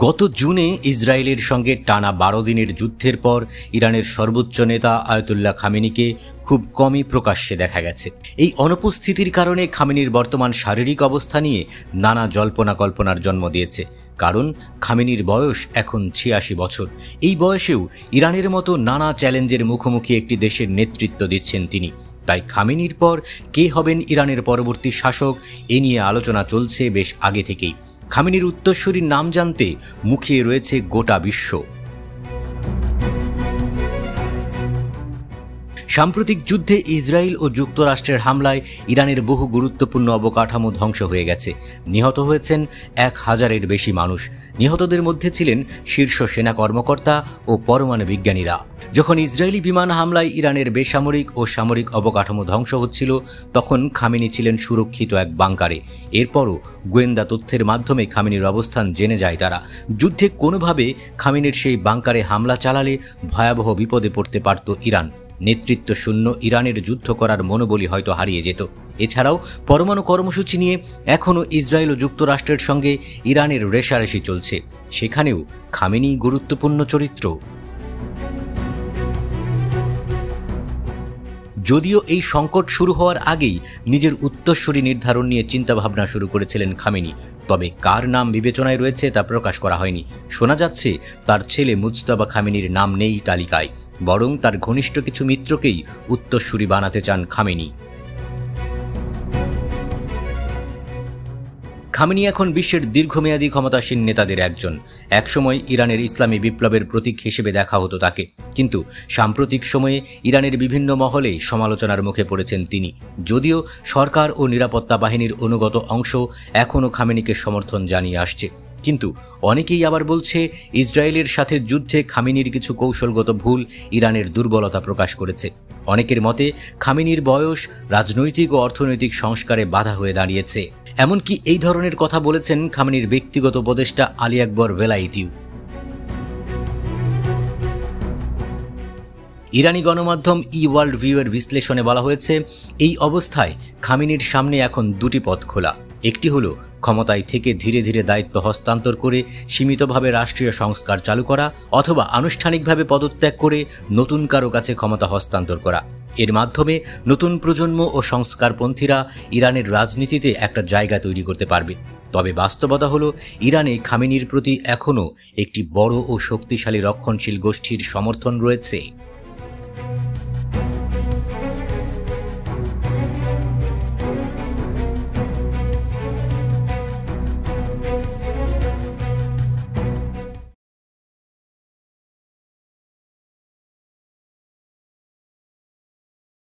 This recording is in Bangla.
গত জুনে ইসরায়েলের সঙ্গে টানা 12 দিনের যুদ্ধের পর ইরানের সর্বোচ্চ নেতা আয়াতুল্লাহ খামেনিকে খুব কমই প্রকাশ্যে দেখা গেছে। এই অনুপস্থিতির কারণে খামেনির বর্তমান শারীরিক অবস্থা নিয়ে নানা জল্পনা কল্পনার জন্ম দিয়েছে। কারণ খামেনির বয়স এখন 86 বছর। এই বয়সেও ইরানের মতো নানা চ্যালেঞ্জের মুখোমুখি একটি দেশের নেতৃত্ব দিচ্ছেন তিনি। তাই খামেনির পর কে হবেন ইরানের পরবর্তী শাসক, এ নিয়ে আলোচনা চলছে বেশ আগে থেকেই। খামেনির উত্তরসূরির নাম জানতে মুখিয়ে রয়েছে গোটা বিশ্ব। সাম্প্রতিক যুদ্ধে ইসরায়েল ও যুক্তরাষ্ট্রের হামলায় ইরানের বহু গুরুত্বপূর্ণ অবকাঠামো ধ্বংস হয়ে গেছে। নিহত হয়েছেন 1000-এর বেশি মানুষ। নিহতদের মধ্যে ছিলেন শীর্ষ সেনা কর্মকর্তা ও পরমাণু বিজ্ঞানীরা। যখন ইসরায়েলি বিমান হামলায় ইরানের বেসামরিক ও সামরিক অবকাঠামো ধ্বংস হচ্ছিল, তখন খামেনি ছিলেন সুরক্ষিত এক বাংকারে। এরপরও গোয়েন্দা তথ্যের মাধ্যমে খামেনির অবস্থান জেনে যায় তারা। যুদ্ধে কোনোভাবে খামেনির সেই বাংকারে হামলা চালালে ভয়াবহ বিপদে পড়তে পারত ইরান। নেতৃত্ব শূন্য ইরানের যুদ্ধ করার মনোবলই হয়তো হারিয়ে যেত। এছাড়াও পরমাণু কর্মসূচি নিয়ে এখনও ইসরায়েল ও যুক্তরাষ্ট্রের সঙ্গে ইরানের রেষারেষি চলছে। সেখানেও খামেনি গুরুত্বপূর্ণ চরিত্র। যদিও এই সংকট শুরু হওয়ার আগেই নিজের উত্তরসূরি নির্ধারণ নিয়ে চিন্তাভাবনা শুরু করেছিলেন খামেনি, তবে কার নাম বিবেচনায় রয়েছে তা প্রকাশ করা হয়নি। শোনা যাচ্ছে তার ছেলে মুজতবা খামেনির নাম নেই তালিকায়, বরং তার ঘনিষ্ঠ কিছু মিত্রকেই উত্তরসূরি বানাতে চান খামেনি। খামেনি এখন বিশ্বের দীর্ঘমেয়াদী ক্ষমতাসীন নেতাদের একজন। একসময় ইরানের ইসলামী বিপ্লবের প্রতীক হিসেবে দেখা হতো তাকে, কিন্তু সাম্প্রতিক সময়ে ইরানের বিভিন্ন মহলে সমালোচনার মুখে পড়েছেন তিনি। যদিও সরকার ও নিরাপত্তা বাহিনীর অনুগত অংশ এখনও খামেনিকে সমর্থন জানিয়ে আসছে, কিন্তু অনেকেই আবার বলছে ইসরায়েলের সাথে যুদ্ধে খামেনির কিছু কৌশলগত ভুল ইরানের দুর্বলতা প্রকাশ করেছে। অনেকের মতে খামেনির বয়স রাজনৈতিক ও অর্থনৈতিক সংস্কারে বাধা হয়ে দাঁড়িয়েছে। এমনকি এই ধরনের কথা বলেছেন খামেনির ব্যক্তিগত উপদেষ্টা আলী আকবর ভেলাইতিও। ইরানি গণমাধ্যম ওয়ার্ল্ড ভিউয়ের বিশ্লেষণে বলা হয়েছে, এই অবস্থায় খামেনির সামনে এখন দুটি পথ খোলা। একটি হলো ক্ষমতায় থেকে ধীরে ধীরে দায়িত্ব হস্তান্তর করে সীমিতভাবে রাষ্ট্রীয় সংস্কার চালু করা, অথবা আনুষ্ঠানিকভাবে পদত্যাগ করে নতুন কারো কাছে ক্ষমতা হস্তান্তর করা। এর মাধ্যমে নতুন প্রজন্ম ও সংস্কারপন্থীরা ইরানের রাজনীতিতে একটা জায়গা তৈরি করতে পারবে। তবে বাস্তবতা হলো, ইরানে খামেনির প্রতি এখনও একটি বড় ও শক্তিশালী রক্ষণশীল গোষ্ঠীর সমর্থন রয়েছে।